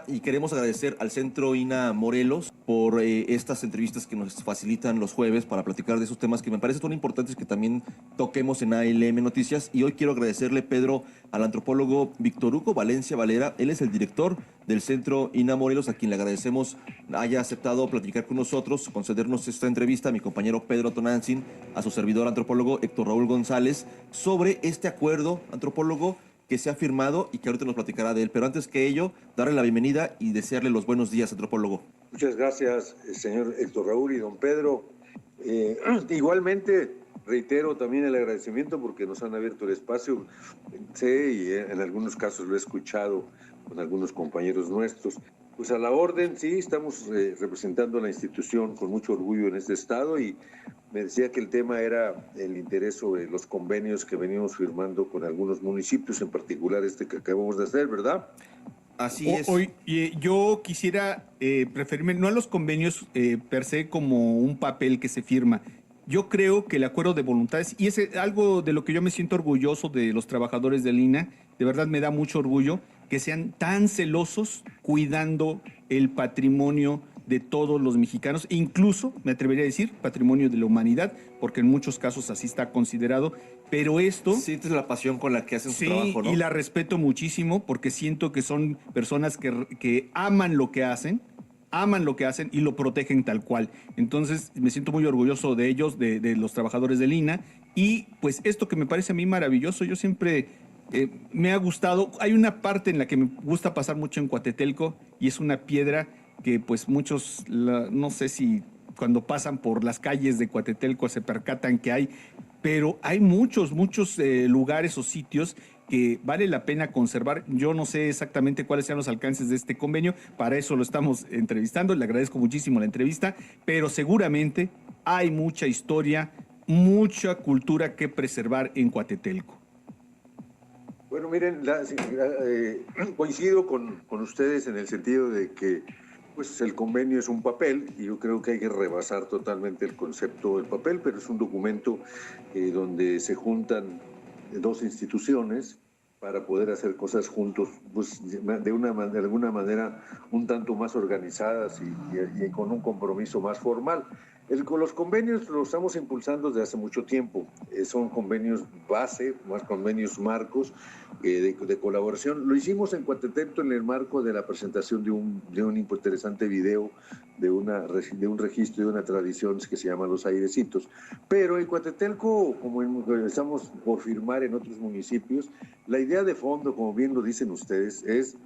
y queremos agradecer al Centro INA Morelos por estas entrevistas que nos facilitan los jueves para platicar de esos temas que me parece son importantes que también toquemos en ALM Noticias. Y hoy quiero agradecerle, Pedro, al antropólogo Víctor Hugo Valencia Valera. Él es el director del Centro INA Morelos, a quien le agradecemos haya aceptado platicar con nosotros, concedernos esta entrevista a mi compañero Pedro Tonantzin, a su servidor antropólogo Héctor Raúl González, sobre este acuerdo, antropólogo, que se ha firmado y que ahorita nos platicará de él. Pero antes que ello, darle la bienvenida y desearle los buenos días, antropólogo. Muchas gracias, señor Héctor Raúl y don Pedro. Igualmente, reitero también el agradecimiento porque nos han abierto el espacio. Sé y en algunos casos lo he escuchado con algunos compañeros nuestros. Pues a la orden, sí, estamos representando a la institución con mucho orgullo en este estado y me decía que el tema era el interés sobre los convenios que venimos firmando con algunos municipios, en particular este que acabamos de hacer, ¿verdad? Así es. Hoy, yo quisiera referirme no a los convenios per se como un papel que se firma. Yo creo que el acuerdo de voluntades, y es algo de lo que yo me siento orgulloso de los trabajadores del INA, de verdad me da mucho orgullo que sean tan celosos cuidando el patrimonio de todos los mexicanos, incluso, me atrevería a decir, patrimonio de la humanidad, porque en muchos casos así está considerado, pero esto... Sientes la pasión con la que hacen su Sí, trabajo, ¿no? y la respeto muchísimo porque siento que son personas que aman lo que hacen y lo protegen tal cual. Entonces me siento muy orgulloso de ellos, de los trabajadores del INA, y pues esto que me parece a mí maravilloso, yo siempre me ha gustado. Hay una parte en la que me gusta pasar mucho en Coatetelco y es una piedra que pues muchos, no sé si cuando pasan por las calles de Coatetelco se percatan que hay, pero hay muchos lugares o sitios que vale la pena conservar. Yo no sé exactamente cuáles sean los alcances de este convenio, para eso lo estamos entrevistando, le agradezco muchísimo la entrevista, pero seguramente hay mucha historia, mucha cultura que preservar en Coatetelco. Bueno, miren, coincido con ustedes en el sentido de que pues el convenio es un papel y yo creo que hay que rebasar totalmente el concepto del papel, pero es un documento donde se juntan dos instituciones para poder hacer cosas juntos, pues de alguna manera un tanto más organizadas y con un compromiso más formal. Con los convenios los estamos impulsando desde hace mucho tiempo. Son convenios base, más convenios marcos de colaboración. Lo hicimos en Coatetelco en el marco de la presentación de un interesante video de un registro de una tradición que se llama Los Airecitos. Pero en Coatetelco, como estamos por firmar en otros municipios, la idea de fondo, como bien lo dicen ustedes, es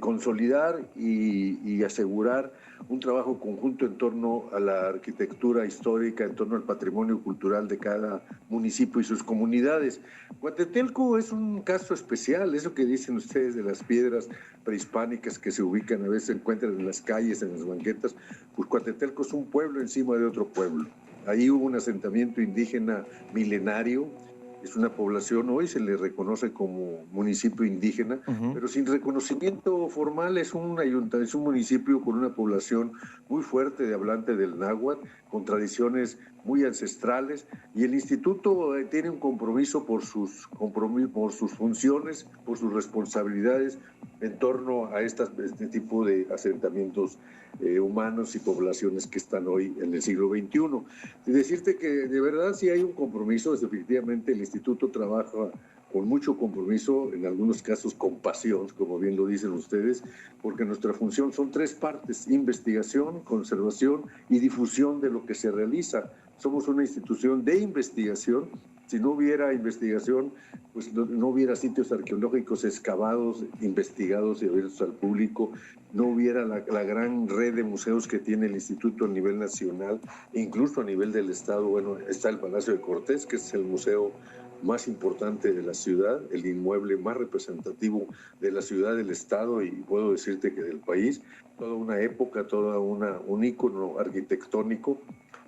consolidar y asegurar un trabajo conjunto en torno a la arquitectura histórica, en torno al patrimonio cultural de cada municipio y sus comunidades. Coatetelco es un caso especial, eso que dicen ustedes de las piedras prehispánicas que se ubican, a veces se encuentran en las calles, en las banquetas, pues Coatetelco es un pueblo encima de otro pueblo. Ahí hubo un asentamiento indígena milenario. Es una población, hoy se le reconoce como municipio indígena, pero sin reconocimiento formal es un municipio con una población muy fuerte de hablante del náhuatl, con tradiciones muy ancestrales, y el instituto tiene un compromiso por sus funciones, por sus responsabilidades en torno a este tipo de asentamientos humanos y poblaciones que están hoy en el siglo XXI. Y decirte que de verdad sí hay un compromiso, efectivamente el instituto trabaja con mucho compromiso, en algunos casos con pasión, como bien lo dicen ustedes, porque nuestra función son tres partes: investigación, conservación y difusión de lo que se realiza. Somos una institución de investigación. Si no hubiera investigación, pues no hubiera sitios arqueológicos excavados, investigados y abiertos al público, no hubiera la gran red de museos que tiene el instituto a nivel nacional, incluso a nivel del estado. Bueno, está el Palacio de Cortés, que es el museo más importante de la ciudad, el inmueble más representativo de la ciudad, del estado y puedo decirte que del país, toda una época, un ícono arquitectónico,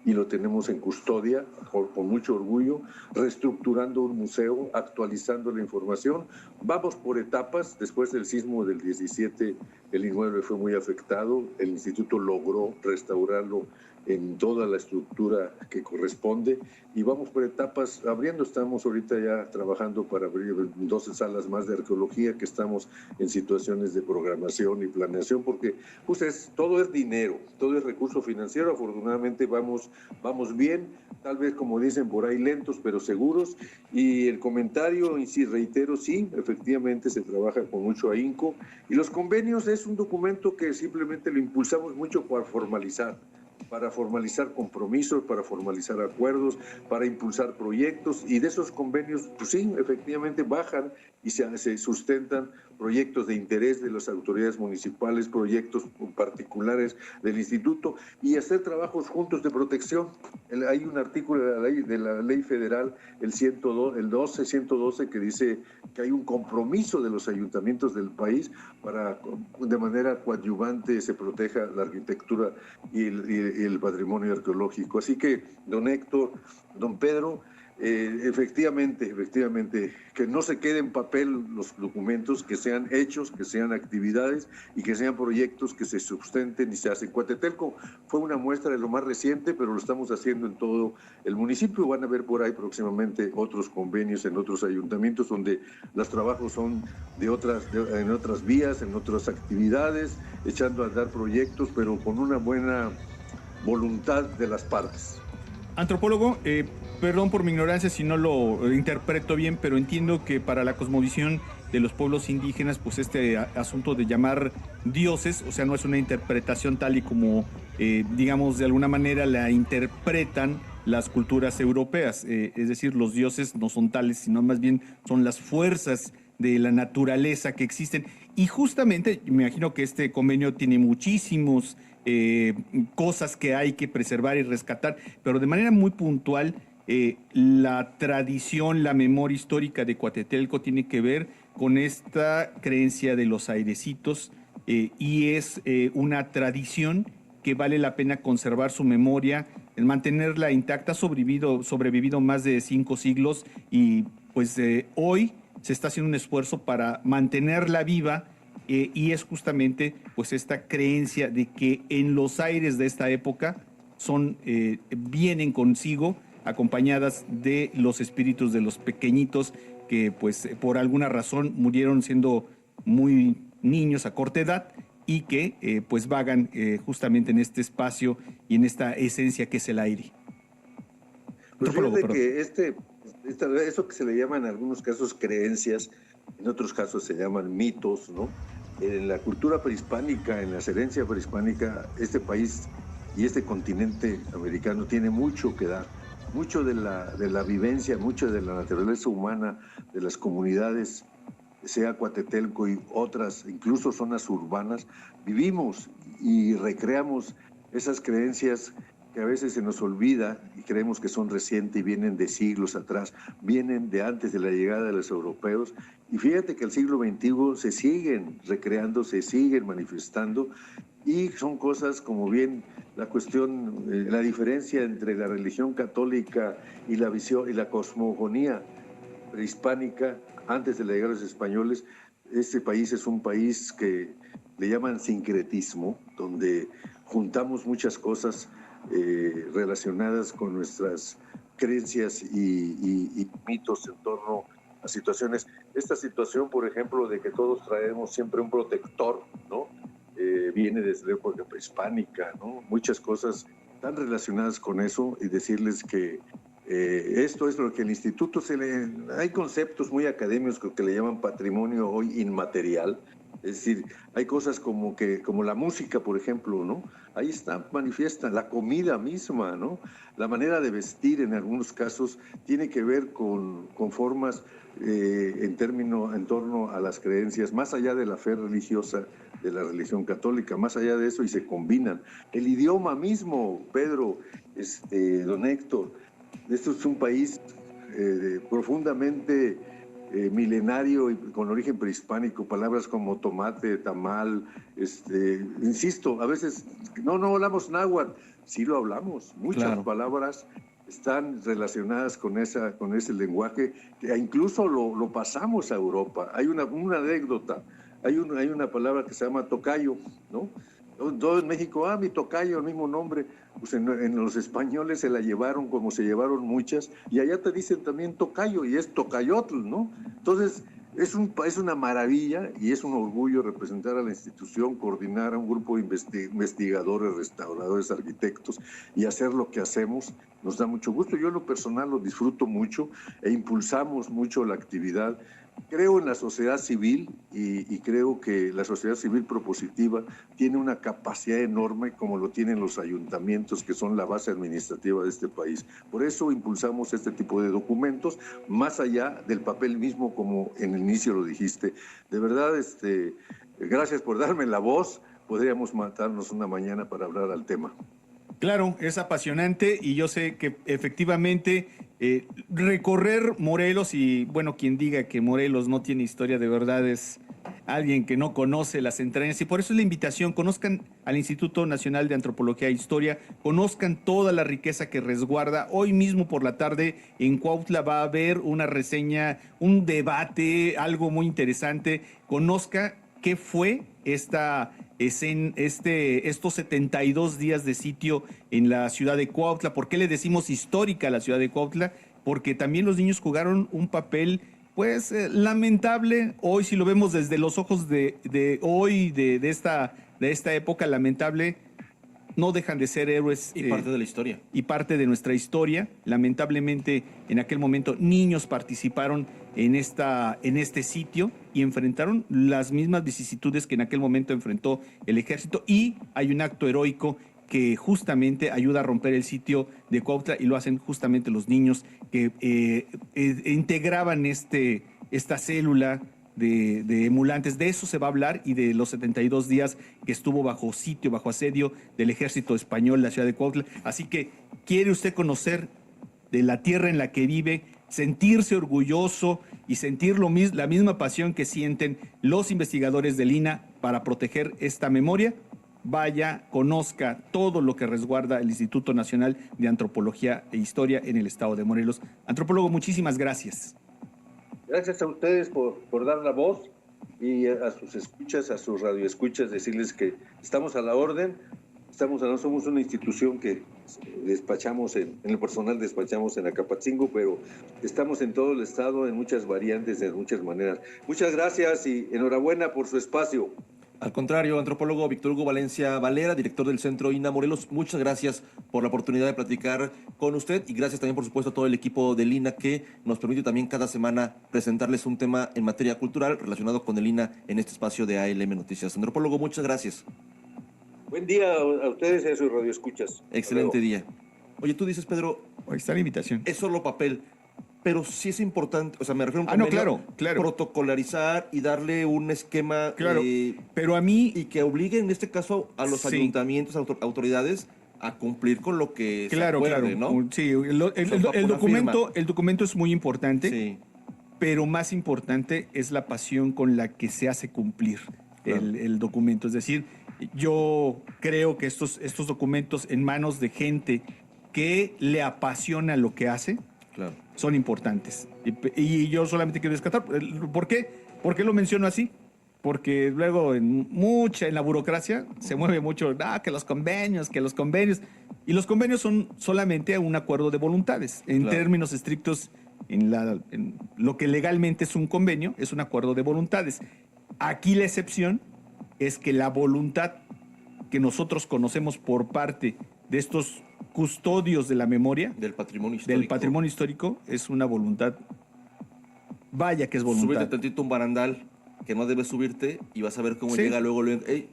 y lo tenemos en custodia con mucho orgullo, reestructurando un museo, actualizando la información. Vamos por etapas. Después del sismo del 17, el inmueble fue muy afectado, el instituto logró restaurarlo en toda la estructura que corresponde y vamos por etapas abriendo. Estamos ahorita ya trabajando para abrir 12 salas más de arqueología, que estamos en situaciones de programación y planeación, porque pues todo es dinero, todo es recurso financiero. Afortunadamente vamos bien, tal vez como dicen por ahí lentos pero seguros. Y el comentario, y sí, reitero, sí, efectivamente se trabaja con mucho ahínco, y los convenios es un documento que simplemente lo impulsamos mucho para formalizar compromisos, para formalizar acuerdos, para impulsar proyectos, y de esos convenios, pues sí, efectivamente bajan y se sustentan proyectos de interés de las autoridades municipales, proyectos particulares del instituto, y hacer trabajos juntos de protección. Hay un artículo de la ley federal, el 112, que dice que hay un compromiso de los ayuntamientos del país para de manera coadyuvante se proteja la arquitectura y el patrimonio arqueológico. Así que, don Héctor, don Pedro, efectivamente, que no se quede en papel los documentos, que sean hechos, que sean actividades y que sean proyectos que se sustenten y se hacen. Cuatetelco fue una muestra de lo más reciente, pero lo estamos haciendo en todo el municipio. Van a ver por ahí próximamente otros convenios en otros ayuntamientos donde los trabajos son en otras vías, en otras actividades, echando a andar proyectos, pero con una buena voluntad de las partes. Antropólogo, perdón por mi ignorancia si no lo interpreto bien, pero entiendo que para la cosmovisión de los pueblos indígenas, pues este asunto de llamar dioses, o sea, no es una interpretación tal y como, digamos, de alguna manera la interpretan las culturas europeas. Es decir, los dioses no son tales, sino más bien son las fuerzas de la naturaleza que existen. Y justamente, me imagino que este convenio tiene muchísimos cosas que hay que preservar y rescatar, pero de manera muy puntual, la tradición, la memoria histórica de Cuatetelco tiene que ver con esta creencia de los airecitos, y es una tradición que vale la pena conservar su memoria, mantenerla intacta. Ha sobrevivido más de 5 siglos y pues hoy se está haciendo un esfuerzo para mantenerla viva, y es justamente pues esta creencia de que en los aires de esta época vienen consigo acompañadas de los espíritus de los pequeñitos que pues por alguna razón murieron siendo muy niños a corta edad y que pues vagan justamente en este espacio y en esta esencia que es el aire. Pues fíjate que eso que se le llama en algunos casos creencias, en otros casos se llaman mitos, ¿no? En la cultura prehispánica, en la herencia prehispánica, este país y este continente americano tiene mucho que dar, mucho de la vivencia, mucho de la naturaleza humana, de las comunidades, sea Cuatetelco y otras, incluso zonas urbanas, vivimos y recreamos esas creencias que a veces se nos olvida y creemos que son recientes y vienen de siglos atrás, vienen de antes de la llegada de los europeos. Y fíjate que el siglo XXI se siguen recreando, se siguen manifestando, y son cosas como bien la cuestión, la diferencia entre la religión católica y la visión y la cosmogonía prehispánica antes de la llegada de los españoles. Este país es un país que le llaman sincretismo, donde juntamos muchas cosas relacionadas con nuestras creencias y mitos en torno a situaciones. Esta situación, por ejemplo, de que todos traemos siempre un protector, ¿no? Viene desde la época prehispánica, ¿no? Muchas cosas están relacionadas con eso, y decirles que esto es lo que el instituto hay conceptos muy académicos que le llaman patrimonio hoy inmaterial. Es decir, hay cosas como la música, por ejemplo, ¿no? Ahí está, manifiesta la comida misma, ¿no? La manera de vestir en algunos casos tiene que ver con formas en torno a las creencias, más allá de la fe religiosa de la religión católica, más allá de eso, y se combinan. El idioma mismo, Pedro, don Héctor, esto es un país profundamente milenario y con origen prehispánico. Palabras como tomate, tamal, insisto, a veces no hablamos náhuatl, sí lo hablamos, muchas palabras están relacionadas con ese lenguaje, que incluso lo pasamos a Europa. Hay una anécdota, hay una palabra que se llama tocayo, ¿no? Todo en México, mi tocayo, el mismo nombre. Pues en los españoles se la llevaron como se llevaron muchas, y allá te dicen también tocayo, y es tocayotl, ¿no? Entonces, es una maravilla y es un orgullo representar a la institución, coordinar a un grupo de investigadores, restauradores, arquitectos y hacer lo que hacemos. Nos da mucho gusto. Yo en lo personal lo disfruto mucho e impulsamos mucho la actividad. Creo en la sociedad civil y creo que la sociedad civil propositiva tiene una capacidad enorme como lo tienen los ayuntamientos, que son la base administrativa de este país. Por eso impulsamos este tipo de documentos, más allá del papel mismo, como en el inicio lo dijiste. De verdad, gracias por darme la voz. Podríamos matarnos una mañana para hablar al tema. Claro, es apasionante y yo sé que efectivamente recorrer Morelos, y bueno, quien diga que Morelos no tiene historia de verdad es alguien que no conoce las entrañas, y por eso es la invitación: conozcan al Instituto Nacional de Antropología e Historia, conozcan toda la riqueza que resguarda. Hoy mismo por la tarde en Cuautla va a haber una reseña, un debate, algo muy interesante. Conozca qué fue estos 72 días de sitio en la ciudad de Cuautla. ¿Por qué le decimos histórica a la ciudad de Cuautla? Porque también los niños jugaron un papel, pues, lamentable. Hoy, si lo vemos desde los ojos de hoy, de esta época lamentable, no dejan de ser héroes. Y parte de la historia. Y parte de nuestra historia. Lamentablemente, en aquel momento, niños participaron en este sitio y enfrentaron las mismas vicisitudes que en aquel momento enfrentó el ejército. Y hay un acto heroico que justamente ayuda a romper el sitio de Cuautla, y lo hacen justamente los niños que integraban esta célula de emulantes. De eso se va a hablar, y de los 72 días que estuvo bajo sitio, bajo asedio del ejército español la ciudad de Cuautla. Así que, ¿quiere usted conocer de la tierra en la que vive, sentirse orgulloso y sentir la misma pasión que sienten los investigadores del INAH para proteger esta memoria? Vaya, conozca todo lo que resguarda el Instituto Nacional de Antropología e Historia en el estado de Morelos. Antropólogo, muchísimas gracias. Gracias a ustedes por dar la voz, y a sus escuchas, a sus radioescuchas, decirles que estamos a la orden. No somos una institución que despachamos en el personal, despachamos en Acapatzingo, pero estamos en todo el estado, en muchas variantes, de muchas maneras. Muchas gracias y enhorabuena por su espacio. Al contrario, antropólogo Víctor Hugo Valencia Valera, director del Centro INAH Morelos, muchas gracias por la oportunidad de platicar con usted, y gracias también, por supuesto, a todo el equipo del INAH, que nos permite también cada semana presentarles un tema en materia cultural relacionado con el INAH en este espacio de ALM Noticias. Antropólogo, muchas gracias. Buen día a ustedes y a sus radioescuchas. Excelente día. Oye, tú dices, Pedro, Ahí está la invitación. es solo papel, pero sí es importante, o sea, me refiero a un convenio, claro. protocolarizar y darle un esquema, claro, pero a mí, y que obligue en este caso a los ayuntamientos, autoridades, a cumplir con lo que se acuerde, ¿no? Sí, el documento es muy importante, sí, pero más importante es la pasión con la que se hace cumplir el documento. Es decir, yo creo que estos documentos en manos de gente que le apasiona lo que hace, claro, son importantes. Y yo solamente quiero rescatar. ¿Por qué? ¿Por qué lo menciono así? Porque luego en la burocracia se mueve mucho, que los convenios. Y los convenios son solamente un acuerdo de voluntades. En claro, términos estrictos, en lo que legalmente es un convenio, es un acuerdo de voluntades. Aquí la excepción es que la voluntad que nosotros conocemos por parte de estos custodios de la memoria, del patrimonio histórico, es una voluntad, vaya que es voluntad. Súbete tantito un barandal que no debes subirte y vas a ver cómo llega luego, hey,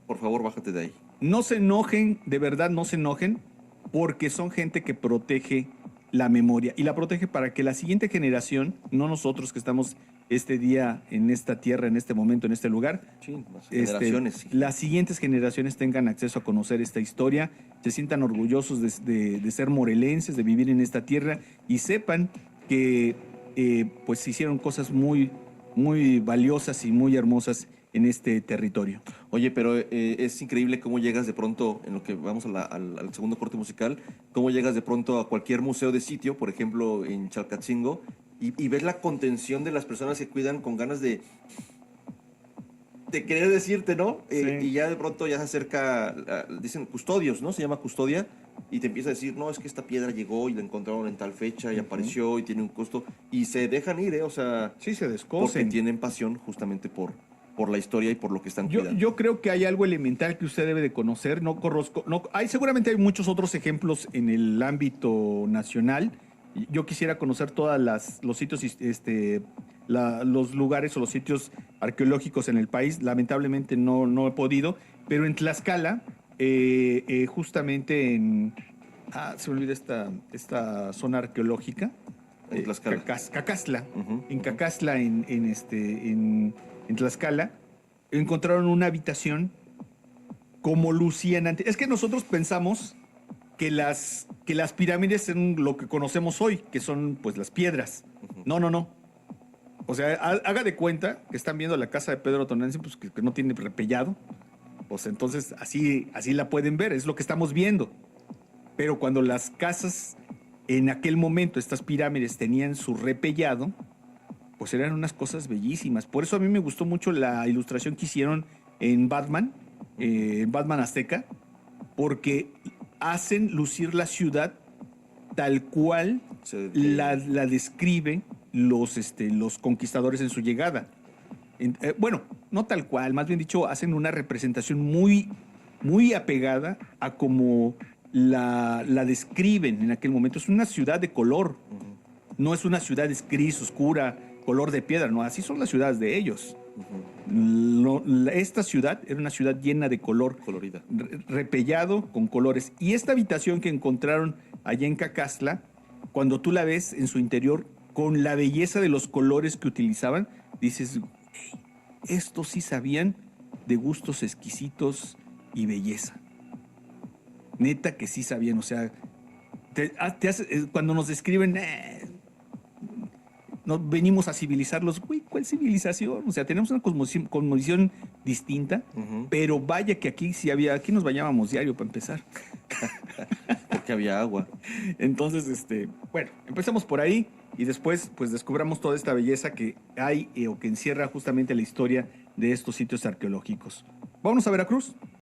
por favor, bájate de ahí. No se enojen, de verdad no se enojen, porque son gente que protege la memoria, y la protege para que la siguiente generación, no nosotros que estamos este día en esta tierra, en este momento, en este lugar, sí, las siguientes generaciones tengan acceso a conocer esta historia, se sientan orgullosos de ser morelenses, de vivir en esta tierra, y sepan que pues se hicieron cosas muy, muy valiosas y muy hermosas en este territorio. Oye, pero es increíble cómo llegas de pronto, en lo que vamos al segundo corte musical, cómo llegas de pronto a cualquier museo de sitio, por ejemplo en Chalcatzingo, y ves la contención de las personas que cuidan con ganas de de querer decirte, ¿no? Sí. Y ya de pronto ya se acerca, dicen custodios, ¿no? Se llama custodia, y te empieza a decir, no, es que esta piedra llegó y la encontraron en tal fecha y apareció y tiene un costo, y se dejan ir, ¿eh? O sea, Sí, se porque descosen. tienen pasión justamente por la historia y por lo que están Yo, cuidando. yo creo que hay algo elemental que usted debe de conocer. No conozco, no, seguramente hay muchos otros ejemplos en el ámbito nacional. Yo quisiera conocer los sitios, los lugares o los sitios arqueológicos en el país. Lamentablemente no he podido, pero en Tlaxcala, justamente se me olvida esta zona arqueológica. En Tlaxcala. Cacastla. Ujú, En ujú. Cacastla, en Tlaxcala, encontraron una habitación como lucían antes. Es que nosotros pensamos que las pirámides son lo que conocemos hoy, que son pues las piedras. No. O sea, haga de cuenta que están viendo la casa de Pedro Tonantzin, pues que no tiene repellado. Pues entonces así la pueden ver, es lo que estamos viendo. Pero cuando las casas en aquel momento, estas pirámides tenían su repellado, pues eran unas cosas bellísimas. Por eso a mí me gustó mucho la ilustración que hicieron en Batman Azteca, porque hacen lucir la ciudad tal cual la describen los conquistadores en su llegada. Bueno, no tal cual, más bien dicho, hacen una representación muy, muy apegada a como la describen en aquel momento. Es una ciudad de color, no es una ciudad gris, oscura, color de piedra, no, así son las ciudades de ellos. Esta ciudad era una ciudad llena de color, Colorida. repellado con colores. Y esta habitación que encontraron allá en Cacastla, cuando tú la ves en su interior, con la belleza de los colores que utilizaban, dices, "Hey, estos sí sabían de gustos exquisitos y belleza. Neta que sí sabían, o sea, cuando nos describen, venimos a civilizarlos, güey, ¿cuál civilización? O sea, tenemos una cosmovisión distinta, pero vaya que aquí aquí nos bañábamos diario para empezar. Porque había agua. Entonces, bueno, empezamos por ahí y después, pues, descubramos toda esta belleza que hay o que encierra justamente la historia de estos sitios arqueológicos. Vámonos a Veracruz.